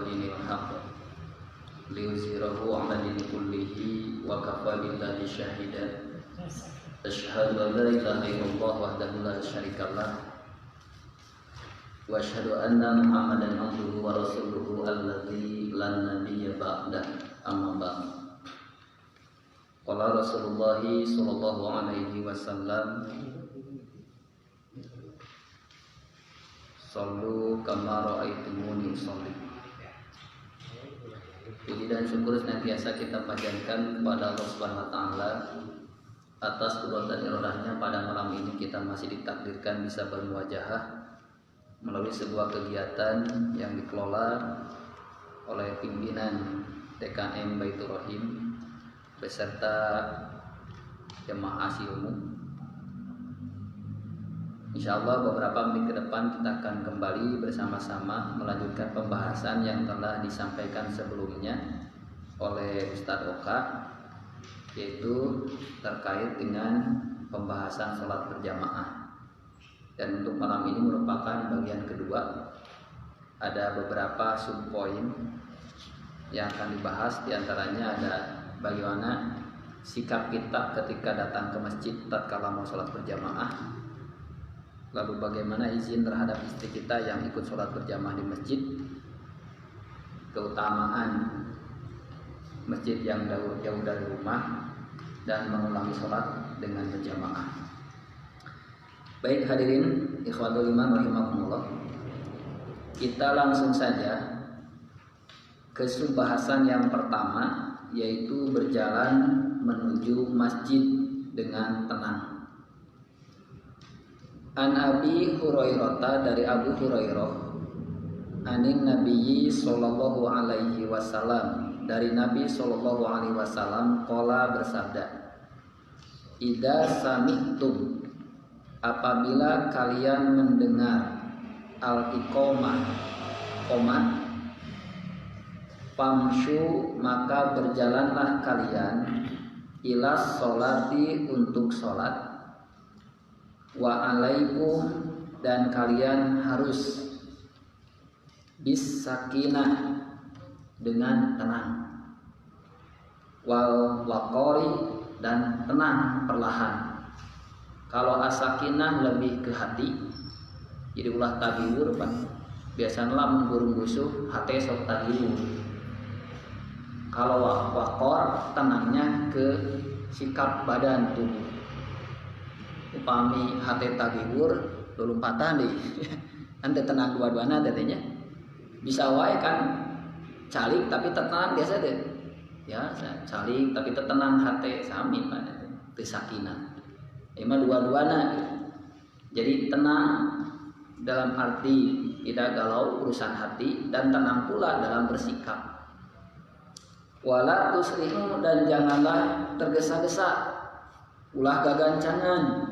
dinil haqq liyuzhirahu 'ala dini kullihi wa kafa billahi shahida. Asyhadu an la ilaha illallah wahdahu la syarikalah wa asyhadu anna Muhammadan abduhu wa rasuluhu alladzi la nabiyya ba'dah. Amma ba'd. Qala Rasulullah sallallahu alaihi wasallam, sallu kama ra'aitumuni usolli. Puji dan syukur senantiasa kita panjatkan kepada Allah Subhanahu wa taala atas qudrat dan iradahnya. Pada malam ini kita masih ditakdirkan bisa bermuajahah melalui sebuah kegiatan yang dikelola oleh pimpinan TKM Baitur Rahim beserta jemaah asy umum. Insyaallah beberapa menit ke depan kita akan kembali bersama-sama melanjutkan pembahasan yang telah disampaikan sebelumnya oleh Ustadz Oka, yaitu terkait dengan pembahasan sholat berjamaah. Dan untuk malam ini merupakan bagian kedua. Ada beberapa subpoin yang akan dibahas, diantaranya ada bagaimana sikap kita ketika datang ke masjid tatkala mau sholat berjamaah. Lalu bagaimana izin terhadap istri kita yang ikut sholat berjamaah di masjid, keutamaan masjid yang jauh dari rumah, dan mengulangi sholat dengan berjamaah. Baik hadirin ikhwatul iman rahimakumullah, kita langsung saja ke bahasan yang pertama, yaitu berjalan menuju masjid dengan tenang. An Abi Hurairah, dari Abu Hurairah, anin Nabiyyi sallallahu alaihi wasallam, dari Nabi sallallahu alaihi wasallam, qala bersabda, idza sami'tum, apabila kalian mendengar al-iqamah, qomat, famshu, maka berjalanlah kalian, ilas sholati, untuk sholat, wa alaikum, dan kalian harus bis sakinah, dengan tenang, wal waqari, dan tenang perlahan. Kalau asakinah lebih ke hati, jadi ulah tabiwur Pak, biasanya burung busuh hati sok tabiwur. Kalau waqar, tenangnya ke sikap badan tubuh. Upami hati tagiwur lompatan deh, ante tenang dua-duanya tetenya bisa wae kan, calik tapi tenang biasa deh ya, calik tapi tenang hati sami kan, itu sakinah. Emang dua-duanya, jadi tenang dalam arti tidak galau urusan hati, dan tenang pula dalam bersikap. Wala tusri'u, dan janganlah tergesa-gesa, ulah gagancangan.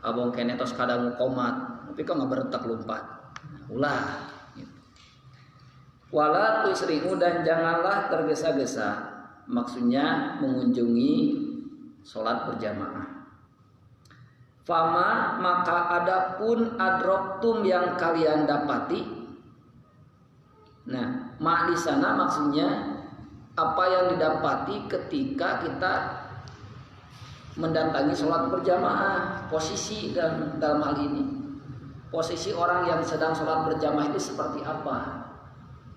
Abang kene tos kadang komat, tapi kok nggak bertak lompat, ulah. Wala tusri'u, dan janganlah tergesa-gesa, maksudnya mengunjungi sholat berjamaah. Fama, maka adapun adroktum, yang kalian dapati. Nah, ma di sana maksudnya apa yang didapati ketika kita mendatangi sholat berjamaah. Posisi dalam hal ini, posisi orang yang sedang sholat berjamaah itu seperti apa.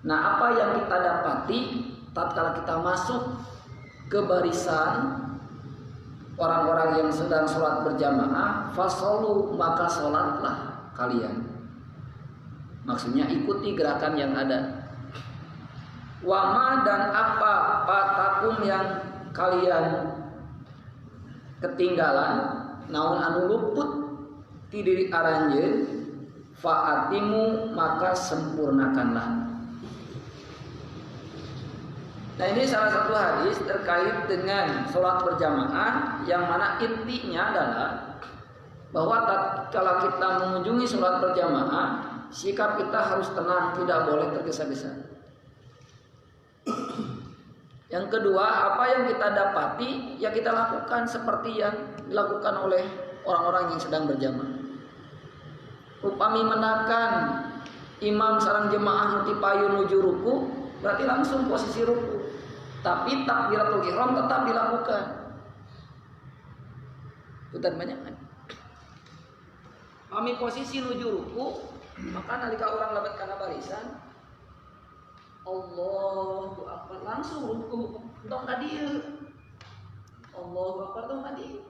Nah, apa yang kita dapati tatkala kita masuk ke barisan orang-orang yang sedang sholat berjamaah, fasolu, maka sholatlah kalian. Maksudnya ikuti gerakan yang ada. Wama, dan apa patakum, yang kalian ketinggalan, naun anu luput ti diri aranjeun, faatimu, maka sempurnakanlah. Nah, ini salah satu hadis terkait dengan sholat berjamaah, yang mana intinya adalah bahwa kalau kita mengunjungi sholat berjamaah, sikap kita harus tenang, tidak boleh tergesa-gesa. Yang kedua, apa yang kita dapati ya kita lakukan seperti yang dilakukan oleh orang-orang yang sedang berjamaah. Upami menakan imam sareng jemaah nu payu nuju ruku, berarti langsung posisi ruku. Tapi takbiratul ihram tetap dilakukan. Putar banyak kan? Kami posisi nuju ruku, maka nalika urang lebet kana barisan, Allahu Akbar langsung ruku. Tong ka dieu. Allahu Akbar tong ka dieu.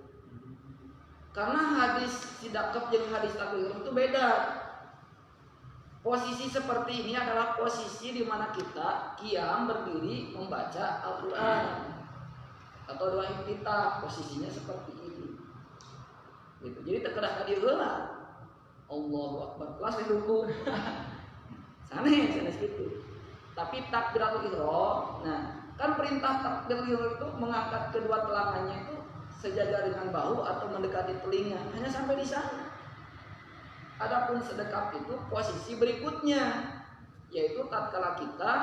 Karena hadis sidakep jeung hadis takbir itu beda. Posisi seperti ini adalah posisi di mana kita qiyam berdiri membaca Al-Qur'an atau doa iftitah, posisinya seperti ini. Gitu. Jadi terkedah tadi heula. Allahu Akbar langsung ruku. Sanes gitu. Tapi takbiratul ihram, nah, kan perintah takbiratul ihram itu mengangkat kedua telanganya itu sejajar dengan bahu atau mendekati telinga, hanya sampai di sana. Adapun sedekat itu posisi berikutnya, yaitu tatkala kita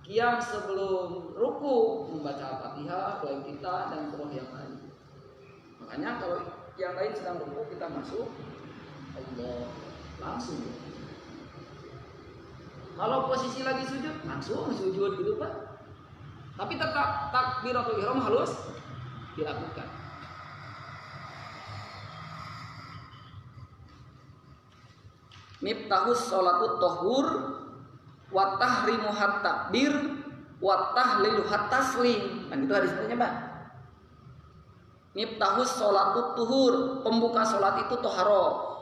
qiyam sebelum ruku membaca Al-Fatihah, doa kita dan doa yang lain. Makanya kalau yang lain sedang ruku kita masuk Allah langsung. Kalau posisi lagi sujud langsung sujud gitu Pak. Tapi tetap takbiratul ihram harus dilakukan. Miftahus sholatut tohur wa tahrimuhat takbir wa tahliluhat taslim. Kan itu hadisnya Pak. Miftahus sholatut tuhur, pembuka sholat itu toharo.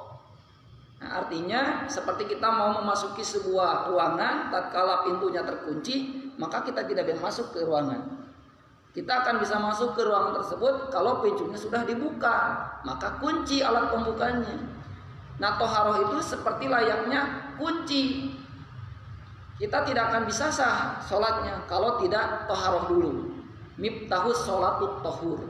Nah, artinya seperti kita mau memasuki sebuah ruangan, tatkala pintunya terkunci, maka kita tidak bisa masuk ke ruangan. Kita akan bisa masuk ke ruangan tersebut kalau pintunya sudah dibuka, maka kunci alat pembukanya. Nah, toharoh itu seperti layaknya kunci. Kita tidak akan bisa sah sholatnya kalau tidak toharoh dulu. Miftahus sholatut tohur.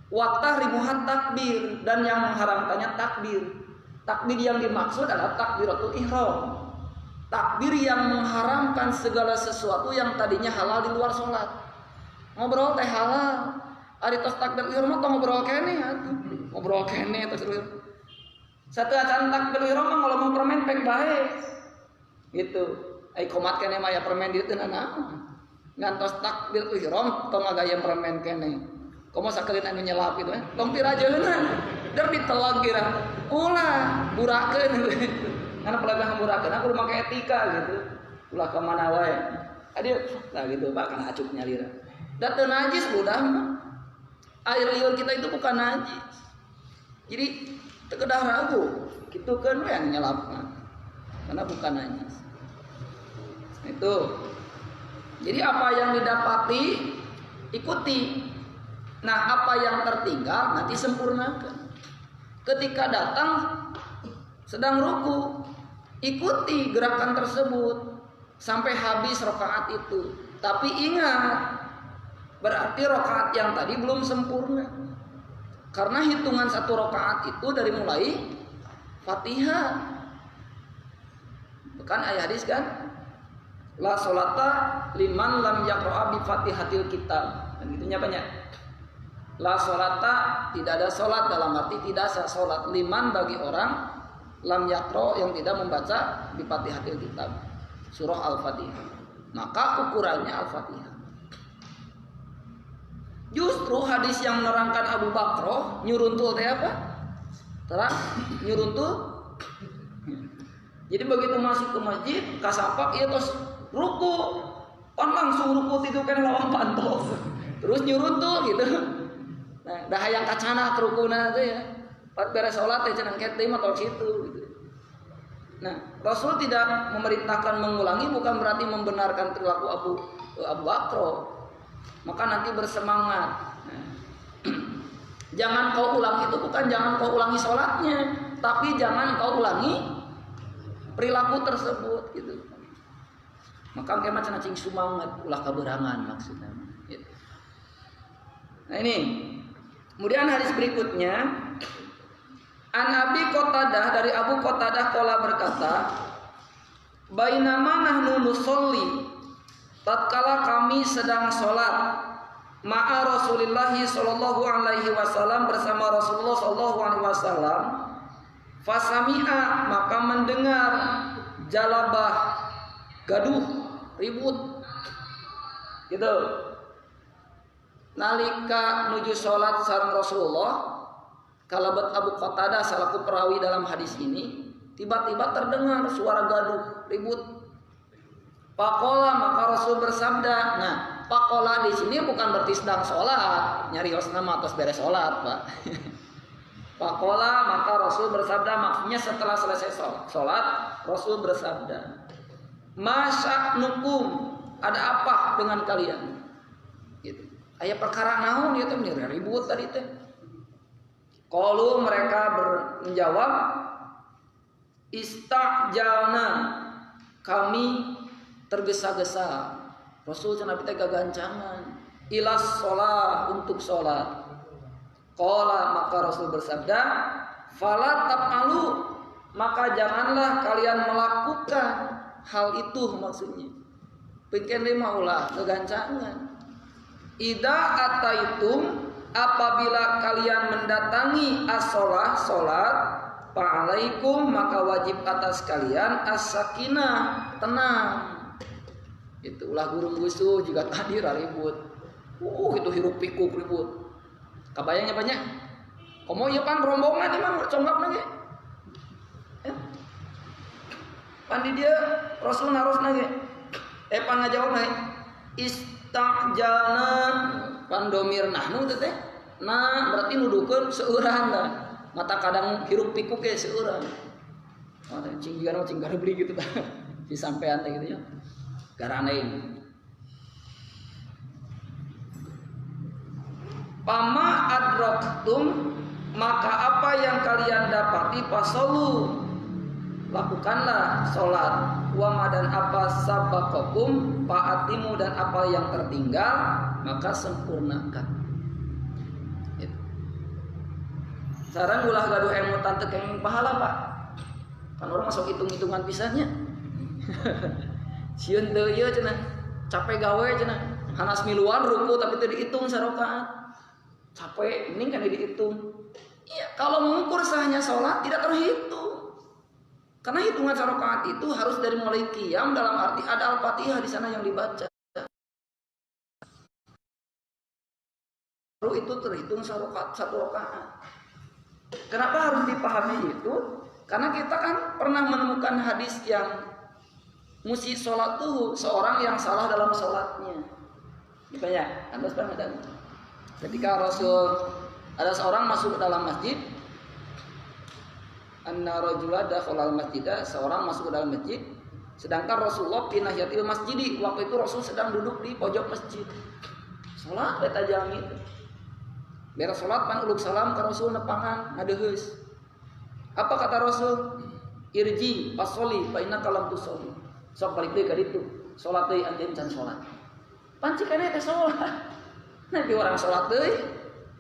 Wa tahrimuhat takbir, dan yang mengharamkannya takbir. Takbir yang dimaksud adalah takbiratul ihram. Takbir yang mengharamkan segala sesuatu yang tadinya halal di luar sholat. Ngobrol teh halal. Ari tos takbir ihram teh ngobrol kene atuh. Ngobrol kene terus. Satu acan takbir ihram mah ngomong permen pek bae. Gitu. Ai komat kene mah ya permen dieu teh naon. Ngantos takbir ihram tong ngagaya permen kene. Komo sakeun anu nyelap gitu tong tirajeunna. Der ditelag kira. Ulah burakeun. Karena pelaga burakeun aku make etika gitu. Ulah ka mana wae. Adieu nah gitu Pak kana acup nyalira. Da teu najis budak mah. Air liur kita itu bukan najis. Jadi tekedah ragu, gitu kan yang nyelapkan, karena bukan najis. Itu. Jadi apa yang didapati ikuti. Nah, apa yang tertinggal nanti sempurnakan. Ketika datang sedang ruku, ikuti gerakan tersebut sampai habis rakaat itu. Tapi ingat, berarti rakaat yang tadi belum sempurna. Karena hitungan satu rakaat itu dari mulai Fatihah. Bukan ayat hadis kan? La sholata liman lam yaqra'a bi Fatihatil kitab. Dan gitunya banyak. La sholata, tidak ada sholat, dalam arti tidak sah sholat liman bagi orang lam yaqra' yang tidak membaca bi Fatihatil kitab. Surah Al-Fatihah. Maka ukurannya Al-Fatihah. Justru hadis yang menerangkan Abu Bakroh nyuruntul teh apa? Terang nyuruntul. Jadi begitu masuk ke masjid, kasapak ieu tos ruku. Pan langsung ruku titu kan lawan pantos. Terus nyuruntul gitu. Nah, dah hayang kacana ke rukuna teh ya. Pas beres salat teh cenah ket deui mah tol kitu gitu. Nah, Rasul tidak memerintahkan mengulangi bukan berarti membenarkan perilaku Abu Bakroh. Maka nanti bersemangat. Jangan kau ulangi itu bukan jangan kau ulangi sholatnya, tapi jangan kau ulangi perilaku tersebut gitu. Maka kemana cenah cing semangat ulah kaberangan maksudnya. Gitu. Nah ini, kemudian hadis berikutnya, An Abi Qatadah dari Abu Qatadah qala berkata, Bainama nahnu nusolli, tatkala kami sedang sholat ma'a Rasulillahi sallallahu alaihi wasallam bersama Rasulullah sallallahu alaihi wasallam, fasami'a maka mendengar jalabah, gaduh, ribut. Gitu. Nalika nuju salat sareng Rasulullah, kalabat Abu Qatadah salaku perawi dalam hadis ini, tiba-tiba terdengar suara gaduh, ribut. Pakola, maka Rasul bersabda. Nah, pakola di sini bukan berarti sedang sholat, nyarios nama atas beres sholat, Pak. Pakola, maka Rasul bersabda, maksudnya setelah selesai sholat, Rasul bersabda, Masya'nukum, ada apa dengan kalian? Gitu. Aya perkara naon itu ribut tadi teh. Qalu, mereka menjawab, istajalna, kami tergesa-gesa. Rasul cenah teh gagancangan ilas sholat, untuk sholat. Qala, maka Rasul bersabda, fala taf'alu, maka janganlah kalian melakukan hal itu, maksudnya pikir lima ulah gagancangan. Ida ataitum, apabila kalian mendatangi as-sholah, sholat, fa'alaikum, maka wajib atas kalian as-sakinah, tenang. Itulah guru gusuh juga hadir ribut. Itu hiruk pikuk ribut. Kabayangnya banyak. Komo ieu pan rombongan imah conggap lagi. Pan di dia Rasul naros lagi. Pan ngajawab lagi. Istajalna, pan domir nahnu teh. Nah, berarti nudukeun seueuran da. Mata kadang hiruk pikuk ge seueuran. Oh, cing beli gitu tah. Si sampean teh gitu ya. Garanein. Pama adraktum, maka apa yang kalian dapati pasalu, lakukanlah sholat. Wama, dan apa sabaqakum, paatimu, dan apa yang tertinggal maka sempurnakan. Gitu. Sarang ulah gaduh emutan tekeng pahala, Pak. Kan orang masuk hitung-hitungan pisannya. Sieun teu ieu cenah, capek gawe cenah. Hanas miluan ruku tapi teu dihitung sarakaat. Capek, mending kan dihitung. Iya, kalau mengukur sahnya sholat tidak terhitung. Karena hitungan sarakaat itu harus dari mulai qiyam, dalam arti ada Al-Fatihah di sana yang dibaca. Lalu itu terhitung satu rakaat. Kenapa harus dipahami itu? Karena kita kan pernah menemukan hadis yang musi sholat tuh seorang yang salah dalam sholatnya. Banyak, Anda pernah dengar? Ketika Rasul ada seorang masuk ke dalam masjid, anna rajula dakhala al-masjidah, seorang masuk ke dalam masjid, sedangkan Rasulullah fi nahyatil masjidi, waktu itu Rasul sedang duduk di pojok masjid. Salat eta jami. Beres salat pan uluk salam ka Rasul nepangan ngadeheus. Apa kata Rasul? Irji fasoli fa innaka lam tusolli. Sok balik deui ka ditu. Salat deui anjeun can salat. Pan cikana teh salat. Nanti orang sholat deui,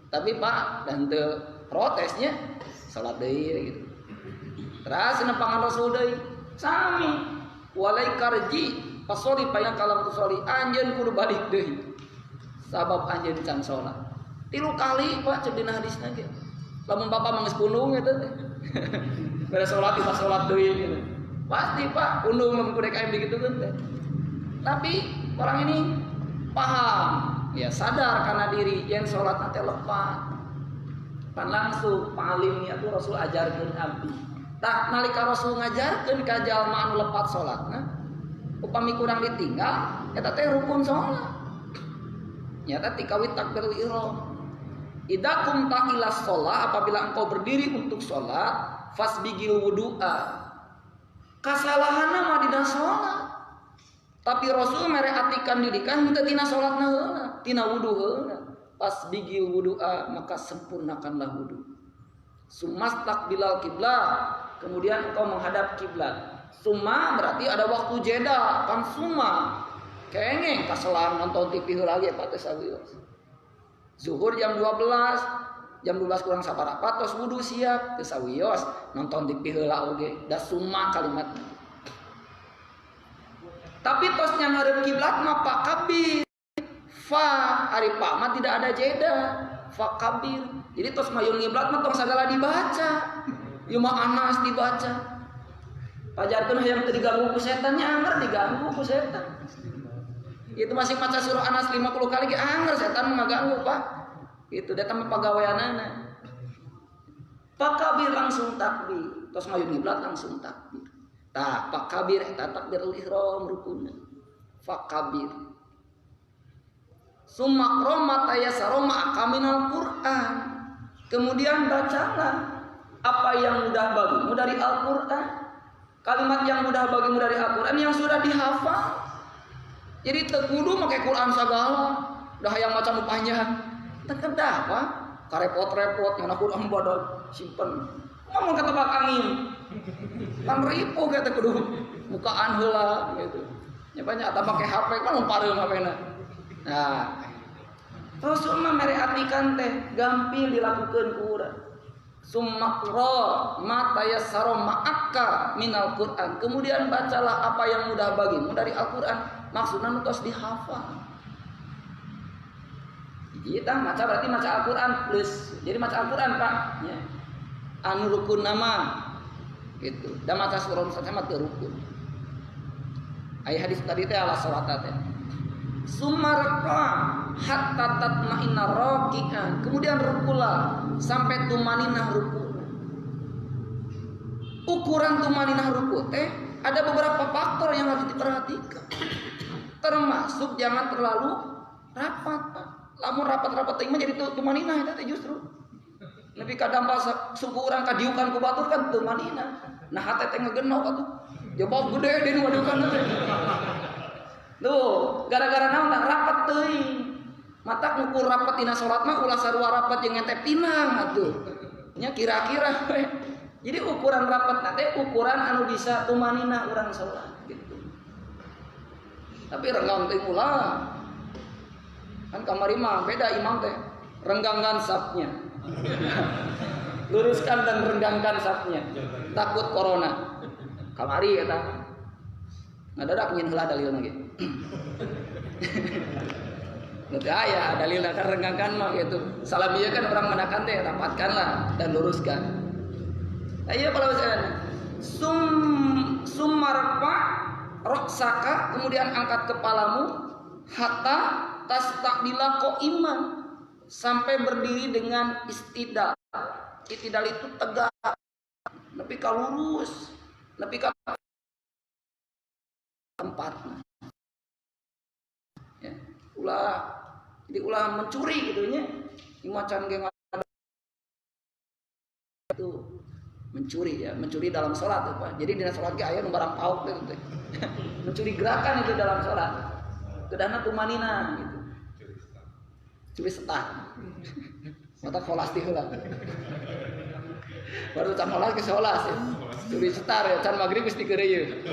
tapi Pak dan teu protesnya sholat deui gitu. Terus nempangan Rasul deui, sami walai karji pasori payang kalam tu soli, anjeun kudu balik deui. Sabab anjeun can sholat. 3 kali Pak cek dina hadisna ge. Lamun Bapak manggeus pundung eta teh. Beres sholat tiba sholat deui gitu. Pasti Pak pundung lamun kudu kayak begitukeun teh. Tapi orang ini paham, ya sadar karena diri yang sholat nanti lepas. Pan langsung paling niat Rasul ajarkeun abdi. Tah nalika Rasul ngajarkeun ka jalma anu lepat sholatna, upami kurang ditinggal, eta teh rukun sholat. Nyata tikawit takbirul ihram. Idza kumta ila sholat, apabila engkau berdiri untuk sholat, fasbigil wudu'a. Kasalahanna mah dina sholat. Tapi Rasul mere atikan didikan minta tina sholatna heula, tina wudu heula. Pas bigil wudu'a, maka sempurnakanlah wudu. Sumastaqbilal kiblat, kemudian engkau menghadap kiblat. Summa berarti ada waktu jeda, kan summa. Kengeng kaselang nonton TV heula ge pates sawios. Zuhur jam 12, jam 12 kurang saparapat tos wudu siap, teu sawios nonton TV heula oge. Da summa kalimatna. Tapi tos yang ngadep kiblat mah Pak Kabir. Fa ari Pak mah tidak ada jeda. Fa Kabir. Jadi tos mayun kiblat mah tong sagala dibaca. Ieu mah Anas dibaca. Pajarkeun hayang teu diganggu ku setan nya anggar diganggu ku setan. Itu masih maca surah Anas 50 kali ge anggar setan ngaganggu Pak. Itu datang pagaweanana. Pakabir langsung takbir, tos maju ngiblat langsung takbir. Tah, pakabir eta takbirul ihram rukunna. Fakabir. Summa qroma tayassara ma'akaminal Qur'an. Kemudian bacalah apa yang mudah bagimu dari Al-Qur'an. Kalimat yang mudah bagimu dari Al-Qur'an yang sudah dihafal. Jadi teu kudu make Quran sagala, dah hayang maca nu panjang. Teu kedah apa? Karepot-repot yang Quran bodoh simpen. Ngomong ka tebak angin. Kan ripuh ge teh kudu mukaan heula gitu. Nya banyak ata make HP kan umpareum HP-na. Nah, Rasul mah mere atikan teh gampil dilakukeun ku urang. Summakra mata yassara ma'aka minal Qur'an. Kemudian bacalah apa yang mudah bagimu dari Al-Qur'an. Maksudna tos dihafal. Kita maca berarti maca Al-Qur'an plus. Jadi maca Al-Qur'an Pak, ya. Anu rukun nama gitu. Dan maca surah sama teu rukun. Aya hadis tadi teh ala salat teh. Sumarqa hatta tatma'inna raki'an. Kemudian rukulah sampai tumaninah ruku. Ukuran tumaninah ruku teh ada beberapa faktor yang harus diperhatikan. Termasuk jangan terlalu rapat, Pak. Lamun rapat-rapat teh jadi tumaninah eta teh justru. Nepi ka dampak suku urang kadiukan ku batur kan tumaninah. Nah hate teh ngagenok atuh. Jebok gede di wadukan teh. Tuh, gara-gara naon rapat teuing. Mata ngukur rapat dina salat mah ulah sarua rapat jeung ngentep tinang atuh. Nya kira-kira we. Jadi ukuran rapat teh ukuran anu bisa tumanina urang salat gitu. Tapi renggang teh ulah. Kan kamari mah beda imam teh. Renggangkan sapnya. Luruskan dan renggangkan sapnya. Takut corona. Kamari eta. Ngadadak nyin heula dalilna ge. Nanti aya dalilna kan renggangkan mah gitu. Salam ieu kan orang menakan teh rapatkanlah dan luruskan. Ayo kalau sumarfa roksaka kemudian angkat kepalamu hatta tastaqbila qaiman sampai berdiri dengan istidal. Istidal itu tegak, nepi ka lurus, nepi ka tempatnya. Ya, jadi ulah mencuri gitu nya. Imacan ge itu mencuri ya, mencuri dalam salat ya, Pak. Jadi dina salat ge aya nu barang pauk gitu. Mencuri gerakan itu dalam salat. Kedana tumanina gitu. Curi setah. Mata kholas ti heula. Baru can kholas ke sholas ya. Curi setar ya, can magrib geus dikeureuyeun.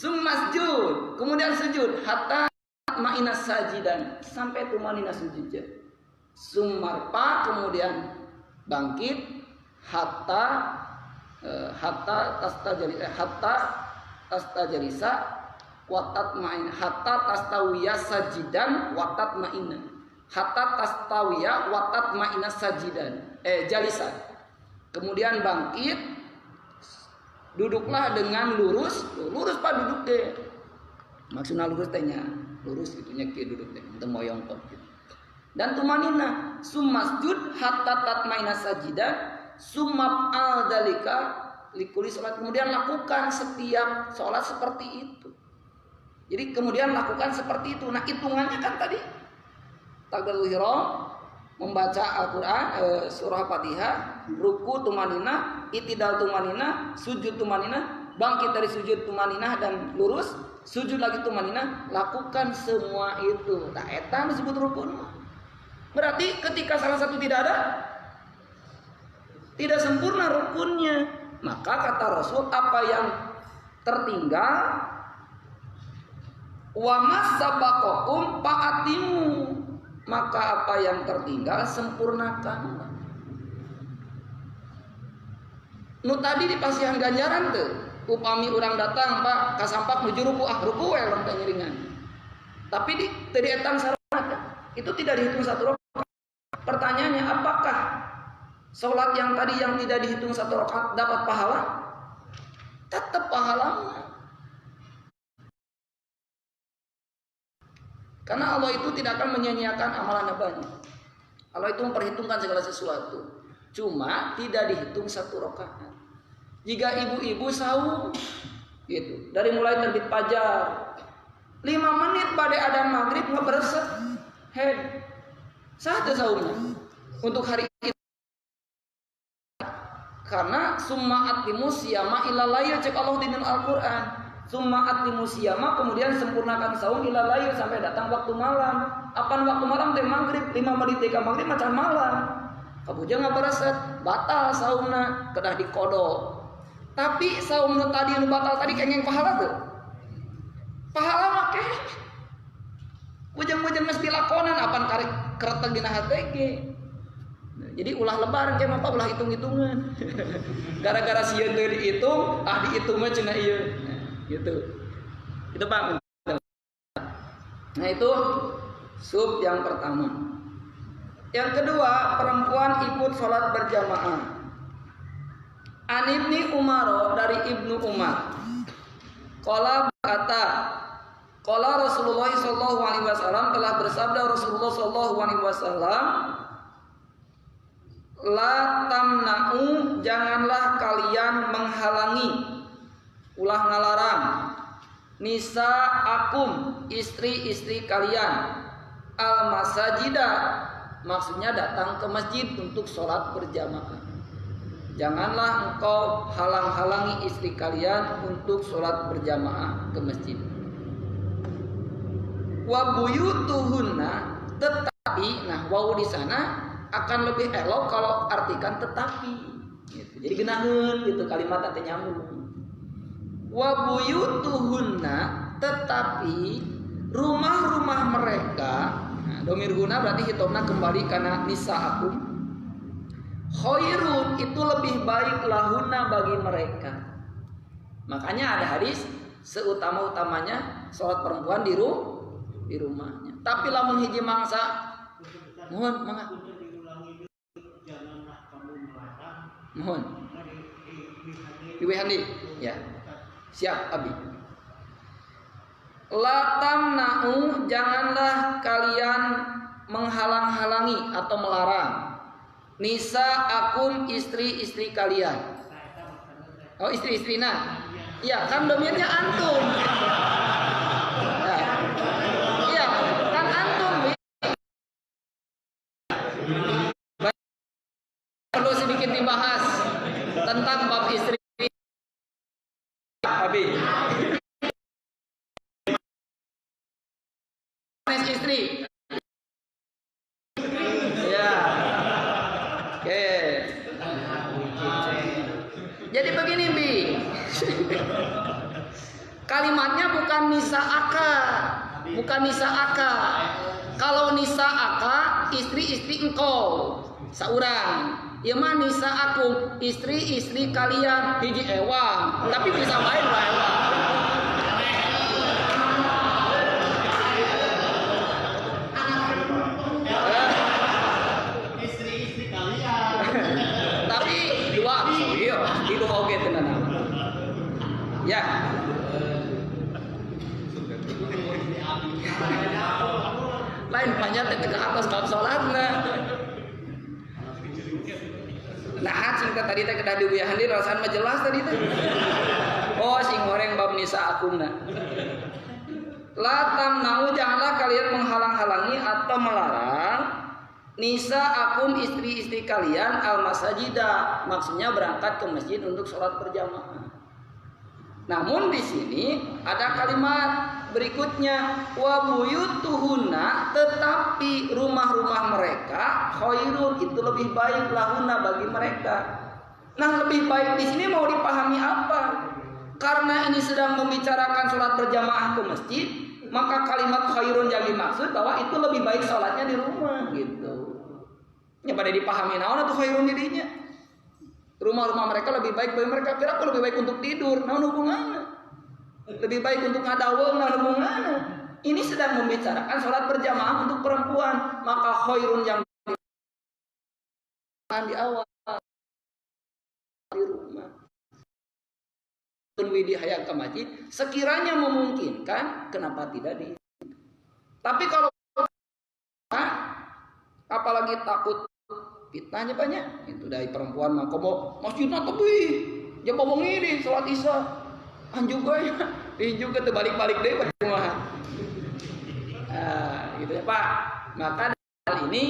Masjud, kemudian sujud hatta ma'ina sajidan sampai tumanina sujudnya. Sumarpa kemudian bangkit hatta tastajalisa watat ma'in hatta tastawiya sajidan watat ma'ina hatta tastawiya watat ma'ina sajidan jalisa. Kemudian bangkit, duduklah dengan lurus Pak duduk deh. Maksudnya lurus tehnya, lurus itunya ke duduk teh, teu moyongkot gitu. Dan tumanina, sumasjud hatta tatmaina sajidan, sumab al dalika likuli salat. Kemudian lakukan setiap salat seperti itu. Jadi kemudian lakukan seperti itu. Nah, hitungannya kan tadi takbiratul ihram, membaca Al-Qur'an, surah Fatihah, ruku tumanina, itidal tumanina, sujud tumanina, bangkit dari sujud tumanina dan lurus, sujud lagi tumanina, lakukan semua itu. Nah, eta disebut rukun. Berarti ketika salah satu tidak ada, tidak sempurna rukunnya. Maka kata Rasul, apa yang tertinggal, wa masabaqakum fa'atimu, maka apa yang tertinggal sempurnakan. Nu tadi di pasihan ganjaran tuh, upami orang datang Pak kasampak nuju ruku ruku we urang teh ngiringan. Tapi di etang salat itu tidak dihitung satu rakaat. Pertanyaannya, apakah Sholat yang tadi yang tidak dihitung 1 rakaat dapat pahala? Tetap pahalanya. Karena Allah itu tidak akan menyia-nyiakan amalan hambanya. Allah itu memperhitungkan segala sesuatu. Cuma tidak dihitung 1 rakaat. Jika ibu-ibu sahur gitu, dari mulai terbit fajar 5 menit pada adzan maghrib ngebereset head. Satu sahurnya untuk hari itu. Karena summa atimus siyama ila layl, cek Allah di dalam Al-Qur'an. Summa atimus siyama, kemudian sempurnakan saum ila layl sampai datang waktu malam. Apaan waktu malam teh maghrib, 5 menit teh maghrib macam malam. Kabujang ngabareset, batal saumna kedah dikodok. Tapi saumna tadi nu batal tadi kengeng pahala tuh. Pahala make. Bujang-bujang geus dilakonan apaan karek kereteg dina HTG. Jadi ulah lebaran kayak apa ulah hitung-hitungan. Gara-gara sieun teu dihitung, dihitung mah cenah ieu. Gitu. Itu Pak. Nah, itu sub yang pertama. Yang kedua, perempuan ikut sholat berjamaah. An Ibni Umar, dari Ibnu Umar. Qala berkata, qala Rasulullah sallallahu alaihi wasallam, telah bersabda Rasulullah sallallahu alaihi wasallam, la tamna'u, janganlah kalian menghalangi, ulah ngalarang, nisa akum, istri-istri kalian, al masajida, maksudnya datang ke masjid untuk sholat berjamaah. Janganlah engkau halang-halangi istri kalian untuk sholat berjamaah ke masjid. Wa buyutuhunna, tetapi, nah wawu di sana akan lebih elok kalau artikan tetapi. Gitu. Jadi genaheun gitu kalimat teh nyambung. Wa buyutuhunna, tetapi rumah-rumah mereka. Nah, domir guna berarti hitomna kembali karena nisaakum. Khairun, itu lebih baik lahuna bagi mereka. Makanya ada hadis seutama-utamanya sholat perempuan di rumahnya. Tapi lamun hiji mangsa mohon mangga. Mohon. Ibu Handi, ya. Siap, Abi. La tamna'u, janganlah kalian menghalang-halangi atau melarang nisa akum, istri-istri kalian. Oh, istri-istrina. Iya, kan domirnya antum. Iya, kan antum. Perlu sedikit dibahas tentang bab istri. Abi. Istri. Ya. Oke. Jadi begini, Bi. Kalimatnya bukan nisa aka, bukan nisa aka. Kalau nisa aka, istri-istri engkau, saurang. Ya mah nisa aku, istri-istri kalian, hiji ewang. Tapi bisa main lah ewang. Istri-istri kalian. Tapi dua, iya, di dua oke tenan. Ya. Lain banyak teh ke atas bab salatna. Nah, cinta tadi teh kedah diuyahan di rasaan mah jelas tadi teh. Oh, sing goreng bab nisa akumna. La tamna'u, janganlah kalian menghalang-halangi atau melarang nisa akum, istri-istri kalian al masajida, maksudnya berangkat ke masjid untuk sholat berjamaah. Namun di sini ada kalimat berikutnya, wa buyutuhunna, tetapi rumah-rumah mereka khairun, itu lebih baik lahuna bagi mereka. Nah, lebih baik di sini mau dipahami apa? Karena ini sedang membicarakan sholat berjamaah ke masjid, maka kalimat khairun yang dimaksud bahwa itu lebih baik sholatnya di rumah gitu. Ya pada dipahami naon atau khairun dirinya. Rumah-rumah mereka lebih baik bagi mereka. Kira aku lebih baik untuk tidur, naon hubungannya? Lebih baik untuk ngadaweng, naon hubungannya? Ini sedang membicarakan sholat berjamaah untuk perempuan, maka khairun yang di awal. di rumah. Widhi hayang ke masjid, sekiranya memungkinkan, kenapa tidak di? Tapi kalau apalagi takut fitnahnya banyak, itu dari perempuan mah komo masjidnya tepi, jam ngomong ini sholat isya, juga ya, juga terbalik-balik deh rumah. Gitu ya Pak. Maka hal ini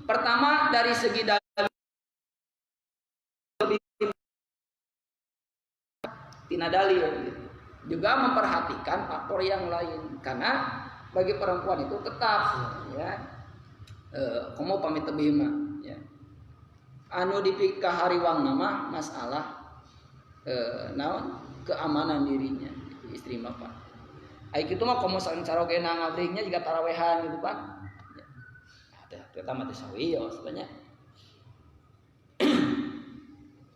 pertama dari segi dalil tina dalil gitu. Juga memperhatikan faktor yang lain, karena bagi perempuan itu tetap ya kamu pamit tebih mah ya anu dipikah hariwang nama masalah naon keamanan dirinya istri mah Pak. Ai kitu mah komo sareng carogena ngabrignya juga tarawehan gitu Pak. Ya, terutama teh sawi ya sebenarnya.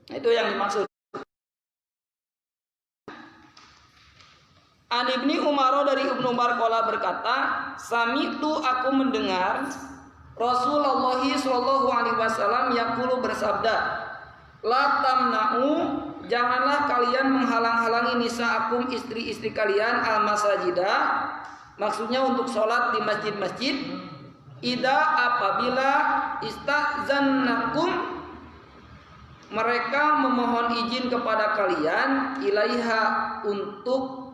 Nah, itu yang dimaksud. An Ibni Umar dari Ibnu Umar qala berkata, "Sami'tu aku mendengar Rasulullah sallallahu alaihi wasallam yaqulu bersabda, la tamna'u janganlah kalian menghalang-halangi nisa'akum istri-istri kalian al-masajidah." Maksudnya untuk sholat di masjid-masjid. Ida apabila istazannakum mereka memohon izin kepada kalian ilaiha untuk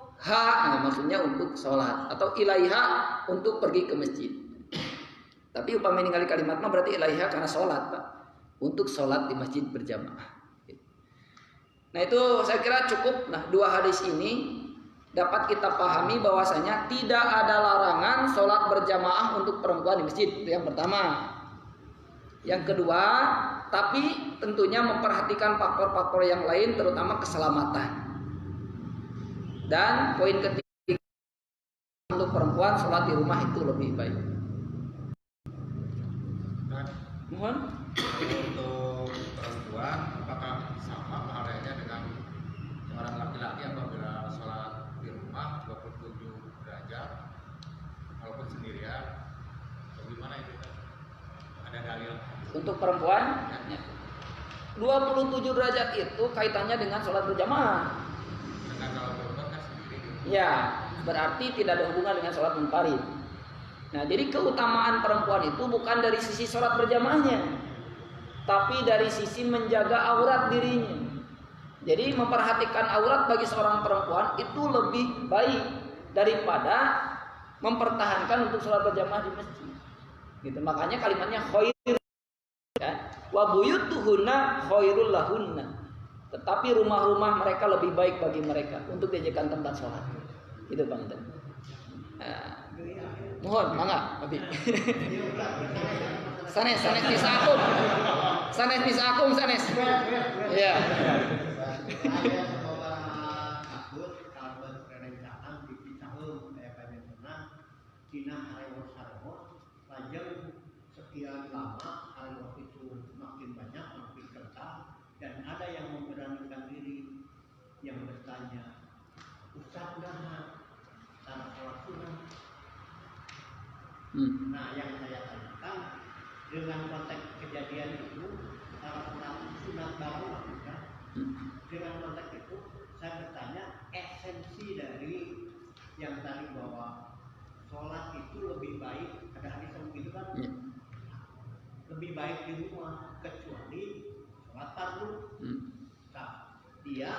maksudnya untuk sholat atau ilaiha untuk pergi ke masjid. Tapi upama ningali kalimat mah berarti ilaiha karena sholat Pak, untuk sholat di masjid berjamaah. Nah itu saya kira cukup. Nah dua hadis ini dapat kita pahami bahwasanya tidak ada larangan sholat berjamaah untuk perempuan di masjid. Itu yang pertama. Yang kedua, tapi tentunya memperhatikan faktor-faktor yang lain terutama keselamatan. Dan poin ketiga, untuk perempuan sholat di rumah itu lebih baik. Mohon. Untuk perempuan apakah sama pahalanya dengan seorang laki-laki apabila sholat di rumah 27 derajat walaupun sendirian? Bagaimana itu? Ada dalil? Untuk perempuan, 27 derajat itu kaitannya dengan sholat berjamaah. Dengan kalau perempuan kan sendiri. Ya, berarti tidak ada hubungan dengan sholat munfarid. Nah, jadi keutamaan perempuan itu bukan dari sisi sholat berjamaahnya, tapi dari sisi menjaga aurat dirinya. Jadi memperhatikan aurat bagi seorang perempuan itu lebih baik daripada mempertahankan untuk sholat berjamaah di masjid. Gitu. Makanya kalimatnya khair, ya. Wa buyutuhunna khairul lahunna. Tetapi rumah-rumah mereka lebih baik bagi mereka untuk dijadikan tempat sholat. Itu Bang. Mohon, mangga, Abi. Sanes bisa akum. Sanes. Iya. Sekian lama hal itu makin banyak, makin kental, dan ada yang memberanikan diri yang bertanya, Ustaz Dana, cara sholat sunat. Nah, yang saya tanyakan dengan konteks kejadian itu, cara sholat sunat baru maksudnya. Dengan konteks itu, saya bertanya esensi dari yang tadi bahwa sholat itu lebih baik, ada hadis yang begitu kan? Lebih baik di rumah kecuali sholat fardu. Nah, dia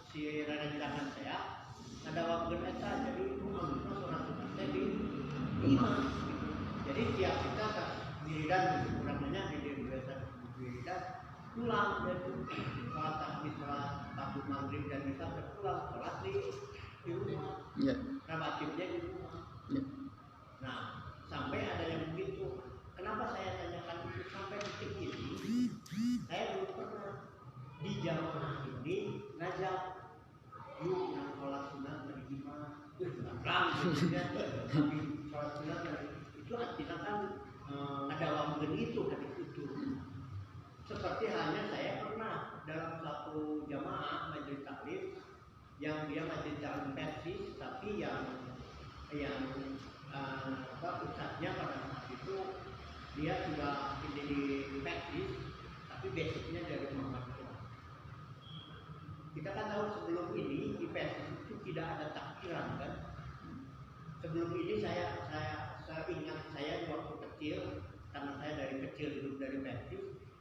si rencangan saya ada waktu eta jadi rumah sholat sunatnya di imam. Jadi tiap kita kan wiridan kurangnya di biasa wiridan pulang dari sholat tahajud, sholat tahajud maghrib dan bisa pulang sholat di rumah. Rawatibnya di rumah. Nah, sampai ada yang begitu. Kenapa saya tanyakan itu sampai detik ini? Saya belum pernah di jamaah ini ngajak yuk yang sholat sunat dari imam, tapi sholat sunat dari itu artinya kan ada waktu itu hadis itu. Seperti halnya saya pernah dalam satu jamaah majelis taklim yang dia majelis taklim persis, tapi yang ustadznya pada saat itu dia sudah jadi persis, tapi basicnya dari Muhammadiyah.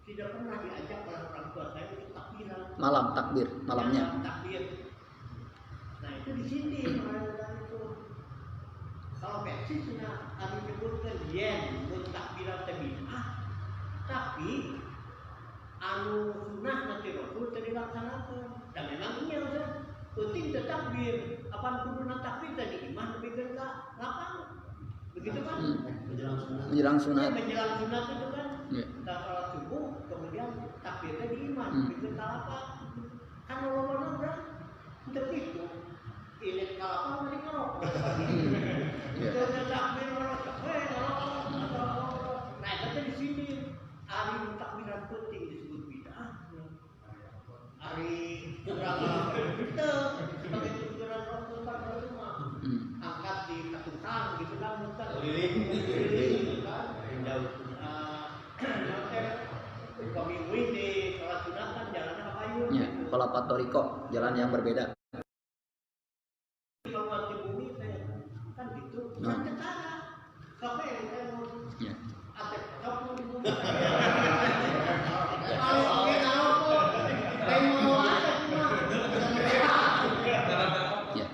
tidak pernah diajak oleh orang tua saya untuk takbiran. Malam takbir, malamnya. Takbir. Nah itu di sini perayaan itu. Kalau versi sudah kami sebutkan yen takbiran bid'ah, tapi anu sunnah nanti Rasul tadi laksanakan. Dan memang iya Ustaz. Penting takbir. Apaan kudu takbir tadi imam lebih ke lapangan. Begitu kan? Menjelang sunat. Menjelang sunat itu kan. Ya. Kita sholat subuh, kemudian takbirnya di imam, bikin kalapa. Kan orang-orang udah untuk itu. Ini kalapa mari ngerokok. Itu takbir ngerokok. Nah, itu di sini hari takbiran penting disebut bid'ah. Hari berapa itu sebagai tujuan Rasul rumah. Angkat di ketukan gitu kan, bukan keliling kan. Kami di sholat sunat kan jalannya apa yuk? Ya, kalau Patoriko jalan yang berbeda. Kalau di bumi saya kan gitu, kan ketara. Sampai saya mau atek kamu di bumi. Kalau oke kalau saya mau ada cuma. Ya.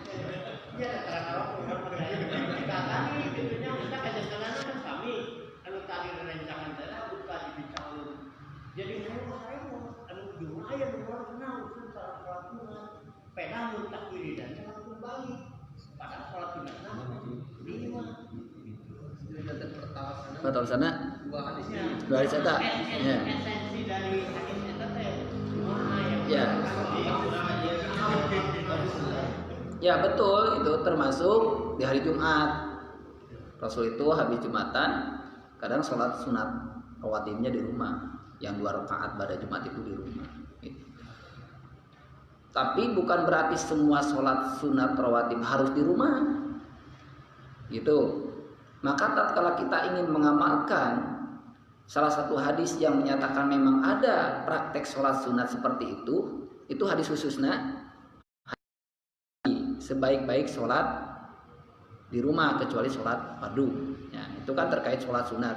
Ya kalau kita tadi tentunya kita kajian kan kami kalau tadi rencangan saya buka dibicara. Jadi saya mau anu jumlah yang luar kenal usul salat sunat. Pernah mutak wiridan jangan kembali pada salat sunat. Lima. Betul sana. Dua hadisnya. Dua hadis eta. Ya. Esensi dari hadis eta teh. Ya. Ya betul, itu termasuk di hari Jumat. Rasul itu habis Jumatan kadang sholat sunat rawatibnya di rumah, yang 2 rakaat pada Jumat itu di rumah. Gitu. Tapi bukan berarti semua sholat sunat rawatib harus di rumah. Gitu. Maka tatkala kita ingin mengamalkan salah satu hadis yang menyatakan memang ada praktek sholat sunat seperti itu hadis khususnya sebaik-baik sholat di rumah kecuali sholat fardu. Ya, itu kan terkait sholat sunat,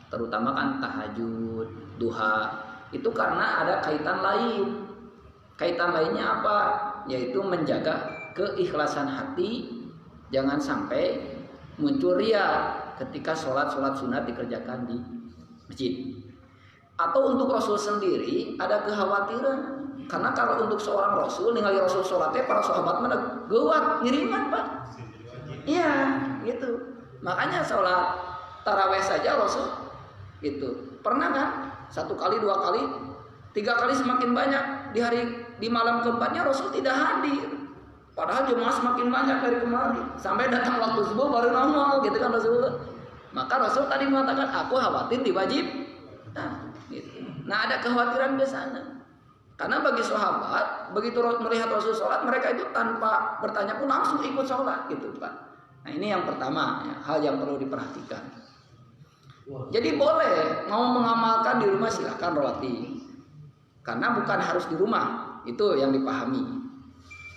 terutama kan tahajud, duha. Itu karena ada kaitan lain. Kaitan lainnya apa? Yaitu menjaga keikhlasan hati, jangan sampai muncul ria ketika sholat sunat dikerjakan di masjid. Atau untuk Rasul sendiri ada kekhawatiran. Karena kalau untuk seorang Rasul, ningali Rasul sholatnya para sahabat mana gawat, ngiriman Pak. Iya, gitu. Makanya sholat taraweh saja Rasul gitu. Pernah kan? 1 kali, 2 kali, 3 kali semakin banyak. Di malam keempatnya Rasul tidak hadir. Padahal jemaah semakin banyak dari kemarin. Sampai datang waktu subuh baru nongol gitu kan Rasul. Maka Rasul tadi mengatakan aku khawatir diwajib. Nah ada kekhawatiran di sana. Karena bagi sahabat, begitu melihat Rasul sholat, mereka itu tanpa bertanya pun langsung ikut sholat gitu Pak. Nah ini yang pertama, ya, hal yang perlu diperhatikan. Jadi boleh mau mengamalkan di rumah silakan rawatib. Karena bukan harus di rumah, itu yang dipahami.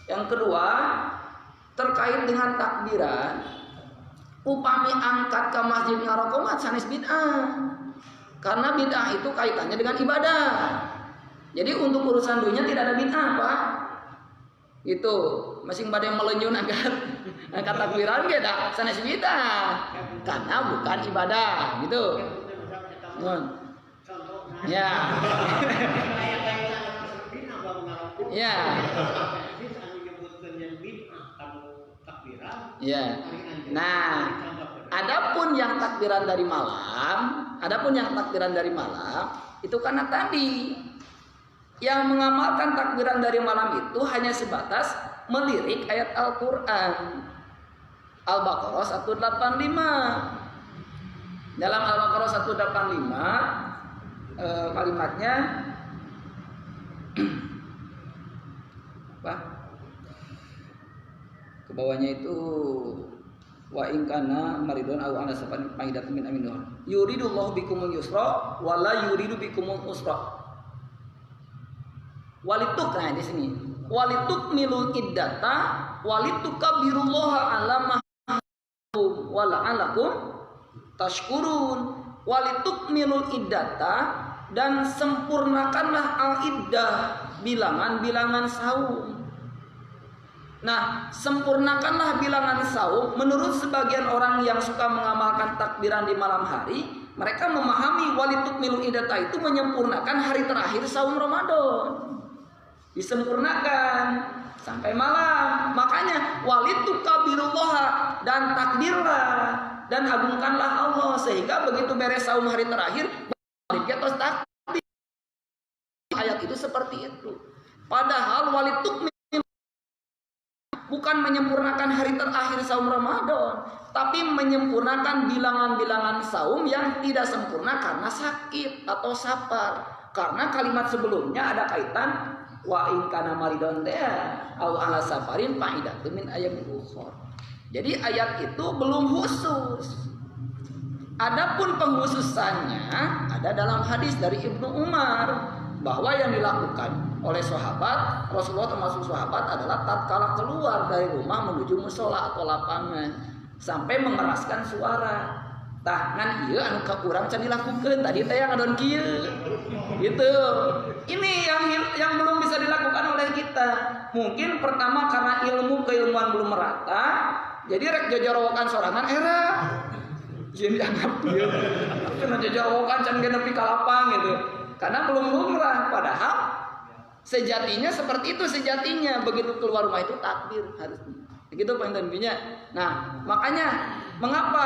Yang kedua, terkait dengan takbiran, upami angkat ke masjid ngarokomat sanes bid'ah. Karena bid'ah itu kaitannya dengan ibadah. Jadi untuk urusan dunia tidak ada bid'ah Pak. Gitu. Masing badai melenyun angkat takbiran ge da sanes bid'ah. Karena bukan ibadah, gitu. Ya. Ya. Ya. Nah, adapun yang takbiran dari malam, itu karena tadi yang mengamalkan takbiran dari malam itu hanya sebatas melirik ayat Al-Quran. Al-Baqarah 185. Dalam Al-Baqarah 185 kalimatnya apa? Ke bawahnya itu wa in kana maridun aw ala safarin faidatun min aminuh. Yuridullahu bikumul yusra wa la yuridu bikumul usra. Walituk, nah di sini. Walituk milul iddata walitukabbirullaha ala ma wa la'alakum tashkurun. Walituk milul iddata dan sempurnakanlah al-iddah, bilangan-bilangan saum. Nah, sempurnakanlah bilangan saum. Menurut sebagian orang yang suka mengamalkan takbiran di malam hari, mereka memahami walitukmilul iddata itu menyempurnakan hari terakhir saum Ramadan. Disempurnakan sampai malam. Makanya walitukabirullaha, dan takbirlah dan agungkanlah Allah, sehingga begitu beres saum hari terakhir terus takbir. Ayat itu seperti itu. Padahal walitukmil bukan menyempurnakan hari terakhir saum Ramadan, tapi menyempurnakan bilangan-bilangan saum yang tidak sempurna karena sakit atau safar. Karena kalimat sebelumnya ada kaitan wa in kana maridon au ala safarin fa'idatun min ayamin ukhra. Jadi ayat itu belum khusus. Adapun pengkhususannya ada dalam hadis dari Ibnu Umar bahwa yang dilakukan oleh sahabat Rasulullah, termasuk sahabat, adalah tatkala keluar dari rumah menuju musola atau lapangan sampai mengeraskan suara. Tangan ieu anu ka urang can dilakukeun tadi teh yang ngadon kieu. Gitu. Ini yang belum bisa dilakukan oleh kita. Mungkin pertama karena keilmuan belum merata, jadi rek jajarawokan sorangan era. Jadi anggap ieu. Kana jajarawokan can geus nepi ka lapang gitu. Karena belum lumrah, padahal sejatinya seperti itu, sejatinya begitu keluar rumah itu takbir harusnya. Begitu poin intinya. Nah, makanya mengapa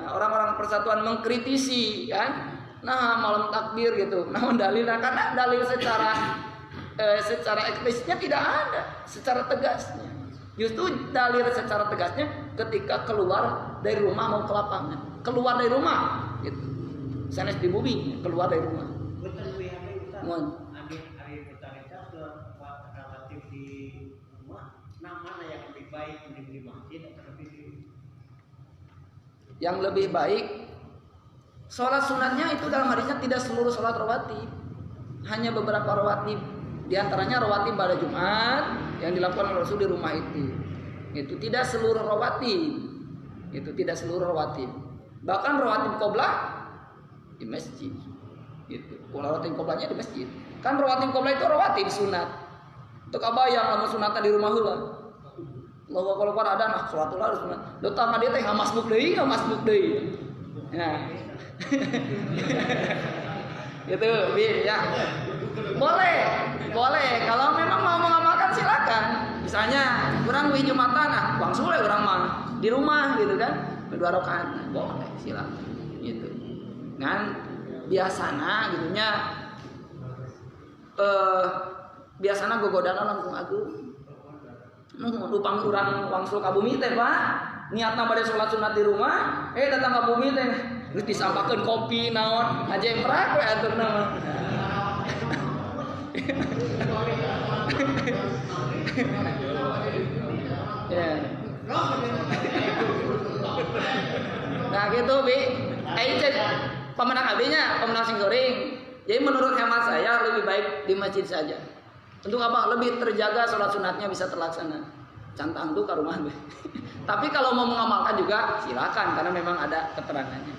orang-orang persatuan mengkritisi kan? Nah, malam takbir gitu. Namun dalilnya karena dalil secara eksplisitnya tidak ada, secara tegasnya. Justru dalil secara tegasnya ketika keluar dari rumah mau ke lapangan. Keluar dari rumah gitu. Sanes di bumi, keluar dari rumah. Mohon. Hari bercerita relatif di rumah, mana yang lebih baik di masjid atau lebih di... Yang lebih baik sholat sunatnya itu dalam hadisnya tidak seluruh sholat rawatib, hanya beberapa rawatib. Di antaranya rawatib pada Jumat yang dilakukan oleh Rasul di rumah itu. Itu tidak seluruh rawatib. Itu tidak seluruh rawatib. Bahkan rawatib qoblah di masjid. Gitu. Rawatib qoblahnya di masjid. Kan rawatib qoblah itu rawatib sunat. Untuk abayang lamun sunatna di rumah heula. Allahu akbar ada nah salatul harus sunat. Datang dia teh masbuk deui. Ya. Gitu, Bi, ya. Boleh. Kalau memang mau mengamalkan silakan. Misalnya kurang wi Jumatan, nah Bang Sule urang mah di rumah gitu kan. 2 rakaat. Boleh, silakan. Gitu. Kan biasana gitunya biasana gogodana langkung agung. Upang urang wangsul ka bumi teh Pak. Niatna bade salat sunat di rumah, datang ka bumi teh geus disampakeun kopi naon, ngajemprak we aturna mah. Ya. Nah gitu Bi. Pemenang abinya, pemenang singgoring. Jadi menurut hemat saya lebih baik di masjid saja. Untuk apa? Lebih terjaga sholat sunatnya bisa terlaksana. Cantang tuh ke rumah. Tapi kalau mau mengamalkan juga silakan karena memang ada keterangannya.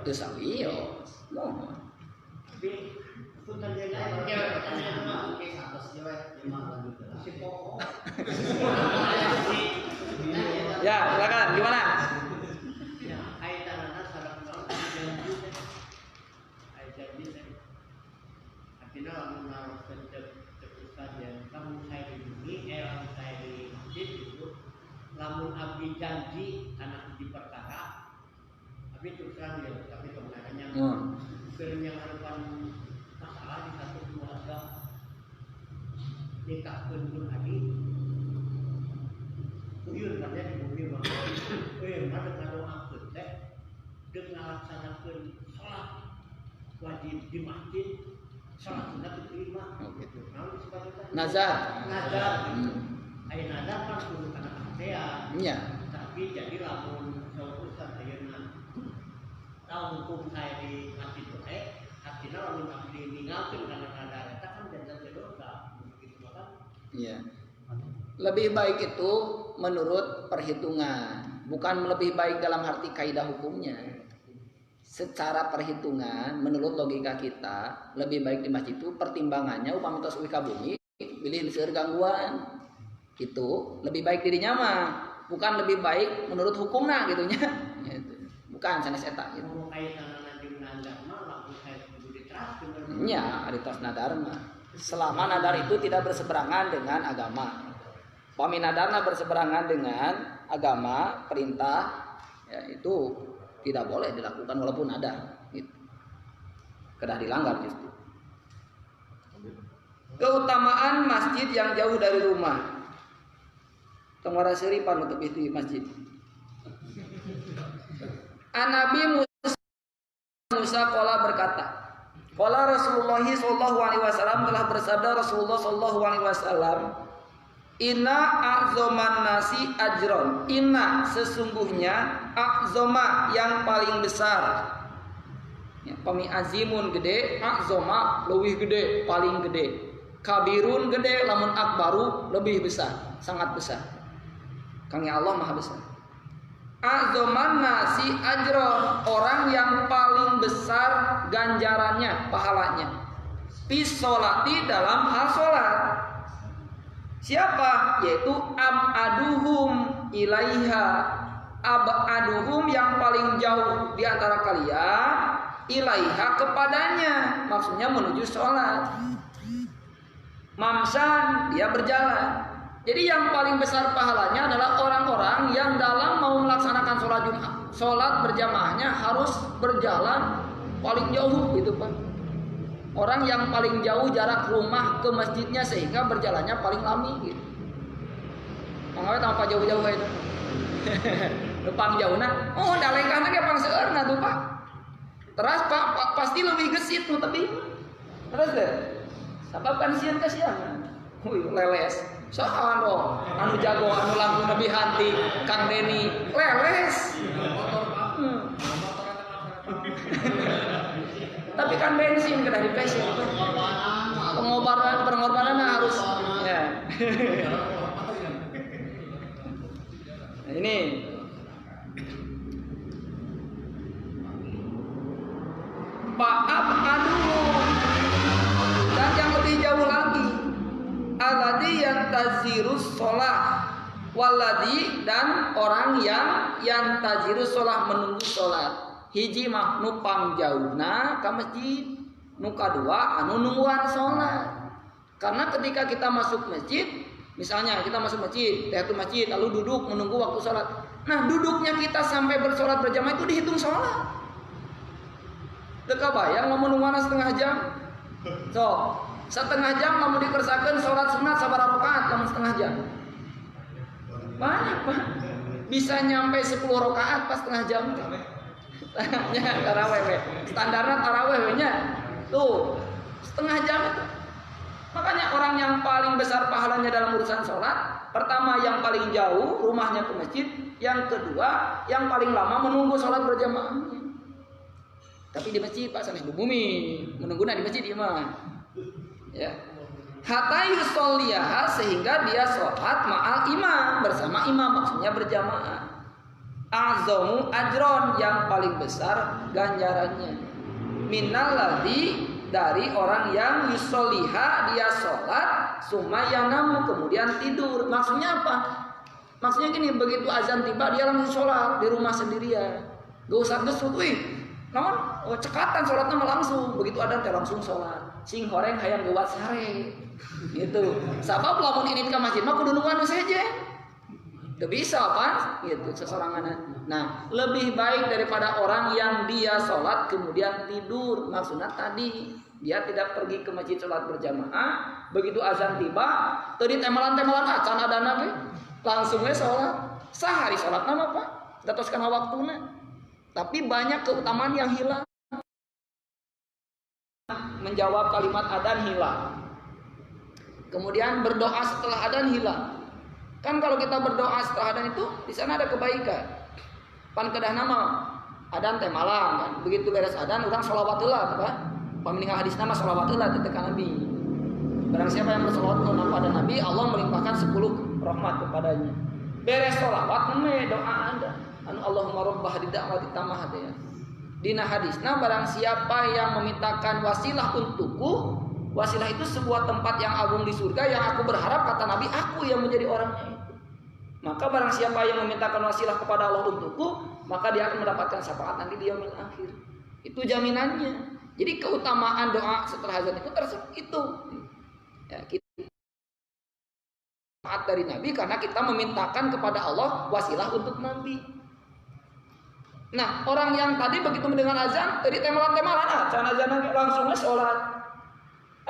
Desawio. Ya, silakan. Gimana? Lamun abdi janji anak di perkara, abdi terus terang dia, tapi kebenarannya film yang harapan masalah di satu keluarga nikahkeun pun adi, uyun pada di bumi bang, mana ngadoakeun teh, dengan melaksanakan sholat wajib di masjid, sholat sunat diterima, Nazar. Ayo nazar kan kudu kana kasean. Iya. Tapi jadi lamun sausan ayeuna tahu hukum saya di masjid teh, artinya lamun abdi ninggalkeun kana nazar eta kan jangan dosa. Begitu kan? Iya. Lebih baik itu menurut perhitungan. bukan lebih baik dalam arti kaidah hukumnya. Secara perhitungan menurut logika kita lebih baik di masjid itu pertimbangannya upama tos uwi ka bumi pilih seueur gangguan itu lebih baik dirinya mah, bukan lebih baik menurut hukumna gitunya. Bukan sanes eta gitu. Nya ari tos nadar mah selama nadar itu tidak berseberangan dengan agama. Pami nadarna berseberangan dengan agama perintah ya itu tidak boleh dilakukan walaupun ada gitu. Kedah dilanggar justru. Keutamaan masjid yang jauh dari rumah. Tengwara seuri panutup itu masjid. An-Nabi Musa qala berkata, qala Rasulullah sallallahu alaihi wasallam telah bersabda Rasulullah sallallahu alaihi wasallam, inna a'zoman nasi ajron. Inna sesungguhnya a'zoma yang paling besar. Ya, pami azimun gede, a'zoma lebih gede, paling gede. Kabirun gede, lamun akbaru lebih besar, sangat besar. Kang Allah maha besar. A'zoman nasi ajron, orang yang paling besar ganjarannya, pahalanya. Pisolati dalam hal sholat. Siapa? Yaitu abaduhum ilaiha. Abaduhum yang paling jauh di antara kalian ilaiha kepadanya. Maksudnya menuju sholat. Mamsan dia berjalan. Jadi yang paling besar pahalanya adalah orang-orang yang dalam mau melaksanakan sholat berjamaahnya harus berjalan paling jauh gitu Pak. Orang yang paling jauh jarak rumah ke masjidnya sehingga berjalannya paling lami gitu. Mangga tanpa jauh-jauh itu. Lupang jauh nah. Oh, dalengkahna ge pang seueurna tuh Pak. Terus Pak pasti lebih gesit nu tebing. Terus deh. Sabab kan sieun ka siang. Leles. Soal dong, anu jago, anu langsung lebih hati, Kang Deni, leles. Tapi kan bensin kena di passion. Pengorbanan harus ya. Nah, ini Pak aduh. Dan yang lebih jauh lagi, alladzi yantazirus shalah, walladzi dan orang yang yantazirus shalah menunggu salat. Hiji mah nu pangjauhna ka masjid, nu kadua anu nungguan salat. Karena ketika kita masuk masjid, misalnya kita masuk masjid, tahiyatul masjid lalu duduk menunggu waktu salat. Nah, duduknya kita sampai bersolat berjamaah itu dihitung salat. Teu kabayang lamun nungguana setengah jam. So, setengah jam lamun dikersakeun salat sunat sabaraha rakaat lamun setengah jam. Banyak, Pak. Bisa nyampe 10 rakaat pas setengah jam. Ya, tarawih. Standarnya tarawih-nya. Tuh, setengah jam itu. Makanya orang yang paling besar pahalanya dalam urusan sholat, pertama yang paling jauh rumahnya ke masjid, yang kedua yang paling lama menunggu sholat berjamaah. Tapi di masjid Pak sanes bumi, menungguna di masjid iman. Ya. Hatta yusolliha sehingga dia sholat ma'al imam, bersama imam maksudnya berjamaah. Azamu ajron yang paling besar ganjarannya. Minal ladzi dari orang yang yusolliha dia sholat sumayanamu kemudian tidur. Maksudnya apa? Maksudnya gini, begitu azan tiba dia langsung sholat di rumah sendirian. Gak usah gesut, namun cekatan sholatnya langsung. Begitu ada teh langsung sholat. Sing horeng hayang geuwat sare. Gitu. Sabab lamun ini ke masjid mah kudu nungguan saja. Gak bisa Pak, gitu sesorangan. Nah, lebih baik daripada orang yang dia sholat kemudian tidur. Maksudnya tadi dia tidak pergi ke masjid sholat berjamaah. Begitu azan tiba, tadi temelan-temelan acan ada nabi, langsungnya sholat. Sehari sholat nama Pak, datos kana waktuna. Tapi banyak keutamaan yang hilang. Menjawab kalimat adzan hilang. Kemudian berdoa setelah adzan hilang. Kan kalau kita berdoa setelah adzan itu di sana ada kebaikan. Pan kedah nama adzan teh malam kan. Begitu beres adzan urang sholawat heula kan. Pamininggal hadis nama sholawat heula teh ka Nabi. Barang siapa yang bersolawat kepada Nabi, Allah melimpahkan 10 rahmat kepadanya. Beres sholawat meme doa Anda. Allahumma rabbah da'wati tamah ya. Dina hadis. Nah, barang siapa yang memintakan wasilah untukku, wasilah itu sebuah tempat yang agung di surga yang aku berharap, kata Nabi, aku yang menjadi orangnya itu. Maka barang siapa yang memintakan wasilah kepada Allah untukku, maka dia akan mendapatkan syafaat nanti di yaumil akhir. Itu jaminannya. Jadi keutamaan doa setelah azan itu ya, kita dari Nabi karena kita memintakan kepada Allah wasilah untuk Nabi. Nah, orang yang tadi begitu mendengar azan, tadi temalan-temalan can azan langsung sholat.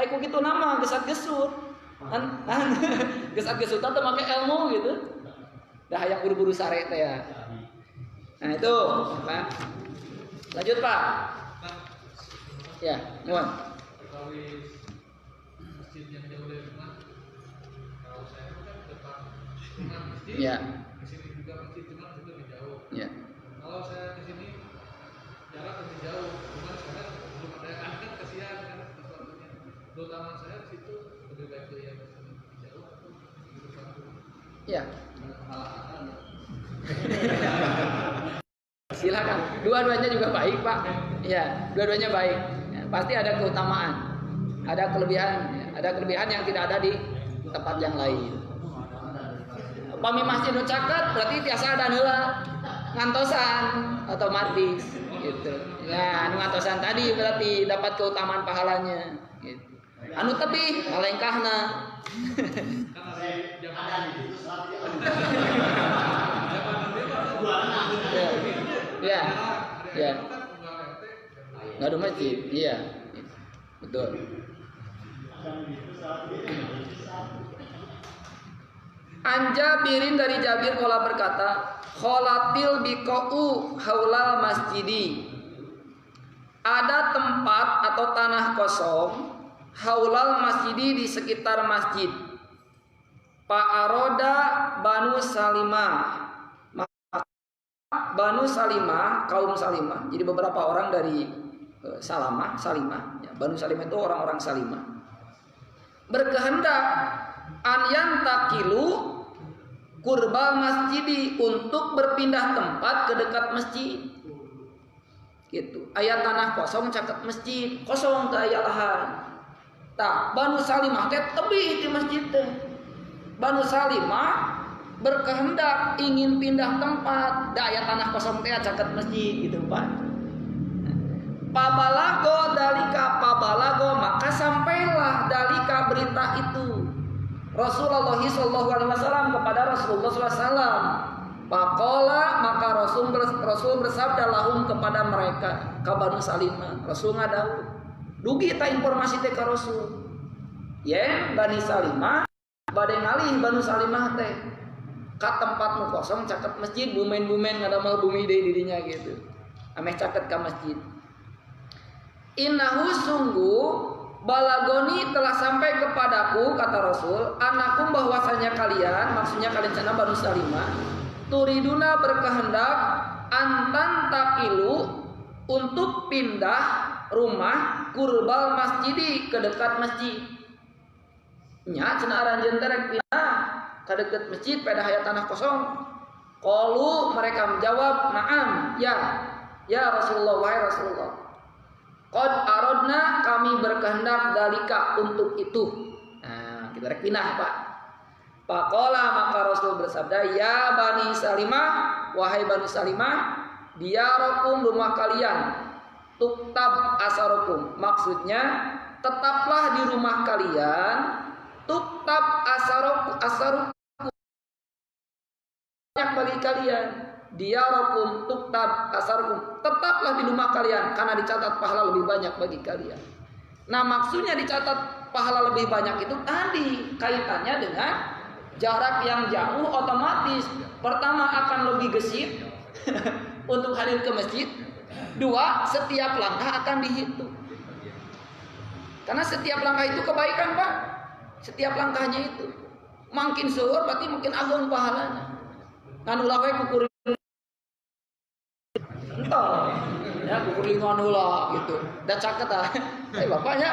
Aiku gitu nama gesat-gesut. Gesat-gesut atau pakai ilmu gitu. Dah hayang buru-buru sare teh ya. Nah, itu, Pak. Lanjut, Pak. Ya, nuhun. Masjid yang jauh dari rumah. Kalau saya kan depan rumah masjid. Ya. Di sini juga masjid cuma itu lebih jauh. Ya. Kalau saya di sini jarak lebih jauh, cuma sekarang belum ada yang angkat, kasihan kan sesuatunya. Terutama saya di situ lebih baik ke yang lebih jauh atau di depan rumah. Ya. Halangan. Silakan. Dua-duanya juga baik, Pak. Ya, dua-duanya baik. Ya, pasti ada keutamaan, ada kelebihan, ya, ada kelebihan yang tidak ada di tempat yang lain. Pami masjid nu caket berarti tiasa ada heula ngantosan otomatis gitu. Ya, anu ngantosan tadi berarti dapat keutamaan pahalanya gitu. Anu tebih ngalengkahna. Ya. Ya. Nggak ada masjid. Iya. Betul. Anjabirin dari Jabir qala berkata, kholatil biqa'u haulal masjidi. Ada tempat atau tanah kosong haulal masjidi di sekitar masjid. Fa'aroda Banu Salimah. Banu Salimah, kaum Salimah. Jadi beberapa orang dari Salimah. Ya, Banu Salimah itu orang-orang Salimah. Berkehendak an takilu kurbal masjidi untuk berpindah tempat ke dekat masjid. Gitu. Aya tanah kosong caket masjid, kosong teu aya lahan. Tah, Banu Salimah teh tebih di masjid teh. Banu Salimah berkehendak ingin pindah tempat, da aya tanah kosong teh caket masjid gitu, Pak. Pabalago maka sampailah dalika berita itu Rasulullah SAW kepada Rasulullah SAW. Pakola maka Rasul bersabda lahum kepada mereka ka Banu Salimah. Rasul ngadawu dugi ta informasi teh ka Rasul. Ya Bani Salimah bade ngalih Banu Salimah teh ka tempat nu kosong caket masjid, bumen-bumen ngadamel bumi deui didinya gitu. Ameh caket ka masjid. Innahu sungguh balagoni telah sampai kepadaku kata Rasul anakum bahwasanya kalian, maksudnya kalian sana Banu Salimah, turiduna berkehendak antan takilu untuk pindah rumah kurbal masjidi ke dekat masjid. Nya cenah aranjeun teh rek pindah ka dekat masjid pada hayat tanah kosong. Qalu mereka menjawab, "Na'am, ya Rasulullah, wahai Rasulullah. Qad aradna kami berkehendak dalika untuk itu." Nah, kita rek pindah, Pak. Faqala maka Rasul bersabda, "Ya Bani Salimah, wahai Bani Salimah, diyarakum rumah kalian, tuktab asarukum." Maksudnya, tetaplah di rumah kalian, tuktab asarukum banyak bagi kalian. Diyarakum tuktab asarukum, tetaplah di rumah kalian karena dicatat pahala lebih banyak bagi kalian. Nah, maksudnya dicatat pahala lebih banyak itu tadi kaitannya dengan jarak yang jauh, otomatis pertama akan lebih gesit untuk hadir ke masjid. Dua, setiap langkah akan dihitung. Karena setiap langkah itu kebaikan, Pak. Setiap langkahnya itu makin seueur berarti makin agung pahalanya. Kan ulah we kukur entah ya kukulingan heula gitu. Da caket ah. Bapaknya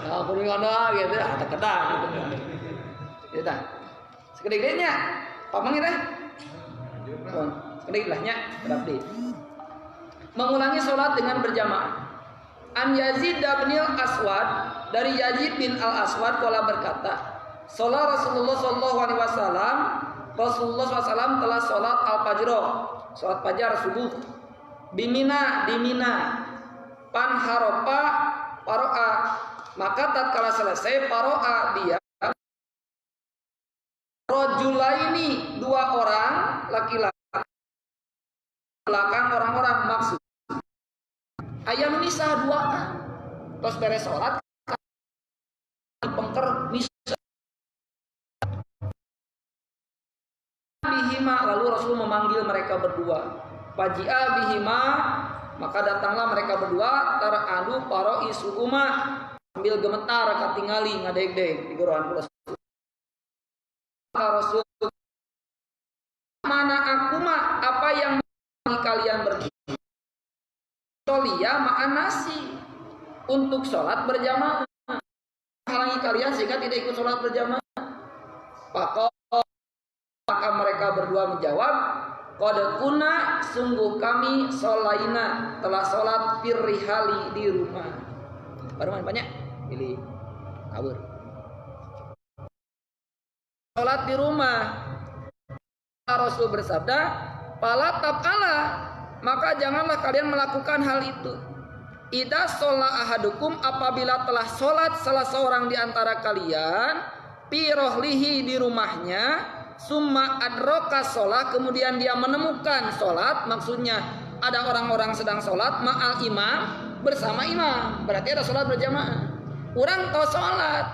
kukulingan gitu ada kedah gitu. Gitu tah. Segede-gedenya. Pamangin teh. Kedilahnya berarti mengulangi sholat dengan berjamaah. An Yazid bin Al-Aswad, dari Yazid bin Al-Aswad qala berkata, sholat Rasulullah sallallahu alaihi wasallam, Rasulullah SAW telah sholat al-fajr, sholat fajar subuh, bimina di Mina, panharopa paroa, maka tatkala selesai paroa dia rojulaini, dua orang laki-laki belakang orang-orang, maksud ayam misah dua, terus beres sholat pengker misah bihima, lalu Rasul memanggil mereka berdua, faji'a bihima, maka datanglah mereka berdua, tar'adu paro isuhuma, sambil gemetar katingali ngadeg-deg di gorohan Rasul. Rasul, mana aku mah apa yang kalian berdua, solia ma'an nasi, untuk sholat berjamaah, halangi kalian sehingga tidak ikut sholat berjamaah. Maka mereka berdua menjawab, qad kunna, sungguh kami sholaina, telah sholat firrihali, di rumah. Baru banyak pilih kabur. Sholat di rumah. Rasul bersabda, fala tab'ala, maka janganlah kalian melakukan hal itu. Idza shalla ahadukum, apabila telah sholat salah seorang di antara kalian, fi rohlihi, di rumahnya, summa adroka sholat, kemudian dia menemukan sholat, maksudnya ada orang-orang sedang sholat, ma'al imam, bersama imam, berarti ada sholat berjamaah. Orang tahu sholat,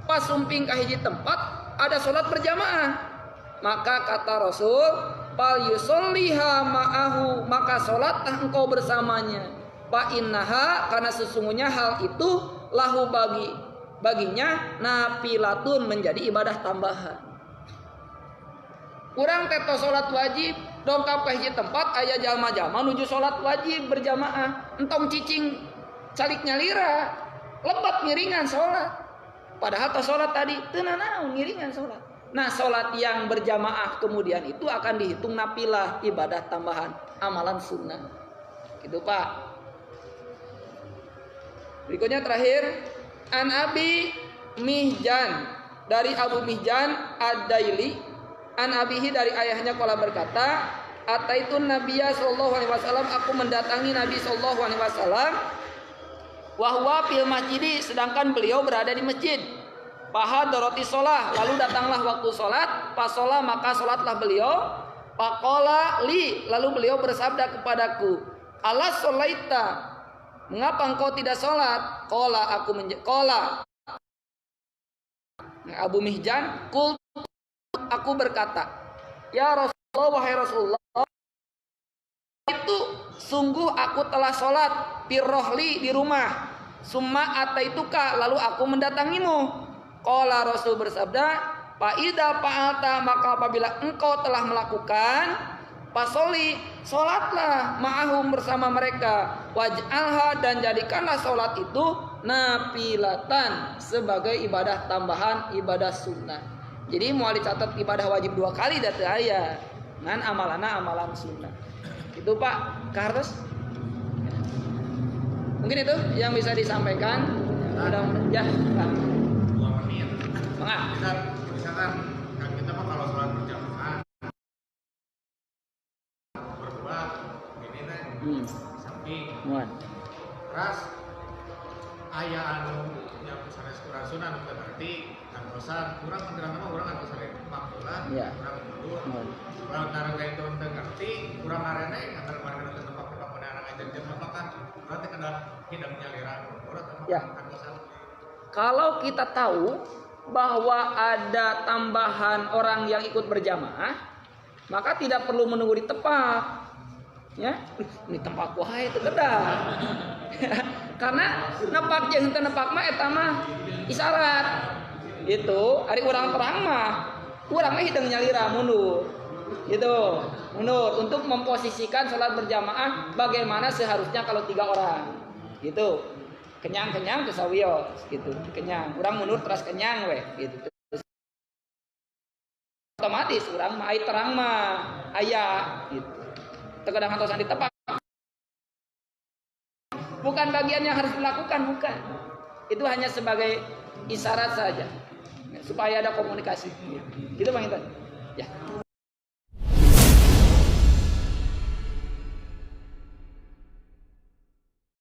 pas sumping ka hiji tempat ada sholat berjamaah, maka kata Rasul, fal yusolliha ma'ahu, maka sholatlah engkau bersamanya, fa innaha, karena sesungguhnya hal itu lahu baginya nafilatun, menjadi ibadah tambahan. Urang teto sholat wajib dongkap ke hiji tempat aya jalma-jalma nuju sholat wajib berjamaah, entong cicing calik nyalira lebat ngiringan sholat, padahal tos sholat tadi teu naon ngiringan sholat. Nah, sholat yang berjamaah kemudian itu akan dihitung nafilah, ibadah tambahan, amalan sunnah. Gitu Pak. Berikutnya terakhir, an Abi Mihjan, dari Abu Mihjan Ad-Daili, an abihi, dari ayahnya qala berkata, ataitun nabiyya sallallahu alaihi wasallam, aku mendatangi Nabi sallallahu alaihi wasallam, wa huwa fil masjid, sedangkan beliau berada di masjid. Fahadoroti sholah, lalu datanglah waktu sholat, fasolah, maka sholatlah beliau. Faqala li, lalu beliau bersabda kepadaku, alas sholaita, mengapa engkau tidak sholat? Qala, Abu Mihjan, kul, aku berkata, ya Rasulullah, wahai Rasulullah, itu sungguh aku telah sholat firrohli, di rumah, summa ataituka, lalu aku mendatangimu. Qala, Rasul bersabda, fa idza fa'alta, maka apabila engkau telah melakukan, fasoli, sholatlah ma'ahum, bersama mereka, waj'alha, dan jadikanlah sholat itu nafilatan, sebagai ibadah tambahan, ibadah sunnah. Jadi mau dicatat ibadah wajib 2 kali datu aya ngan amalana amalan sunnah. Itu Pak Carlos. Mungkin itu yang bisa disampaikan. Mudah-mudahan ya. 2 menit. Mangga. Misalkan kan kita mah kalau sholat berjamaah berdua ini teh samping. Muan. Terus aya anu yang sanes kurang sunnah berarti angkosan kurang pengerang mah urang angkosan makula Ya. kurang mundur. Muan. Kalau tarang kayak itu teu ngerti kurang arena antar marana teu tempat-tempat mana anak aja apakah berarti kada tidak menyalira urang Ya. angkosan. Kalau kita tahu bahwa ada tambahan orang yang ikut berjamaah, maka tidak perlu menunggu di tempat. Ya, ini tempat wae itu kedah. Karena nepak jeung teu nepak mah eta mah isyarat. Itu ari urang terang mah urang mah hideung nyalira mundur. Gitu, mundur untuk memposisikan sholat berjamaah bagaimana seharusnya kalau 3 orang. Gitu. Kenyang kesawios gitu, kenyang. Urang mundur terus kenyang we gitu. Otomatis urang mah ai terang mah aya gitu. Terkadang atau ditepak. Bukan bagian yang harus dilakukan, bukan. Itu hanya sebagai isyarat saja supaya ada komunikasi. Gitu Bang Intan. Ya.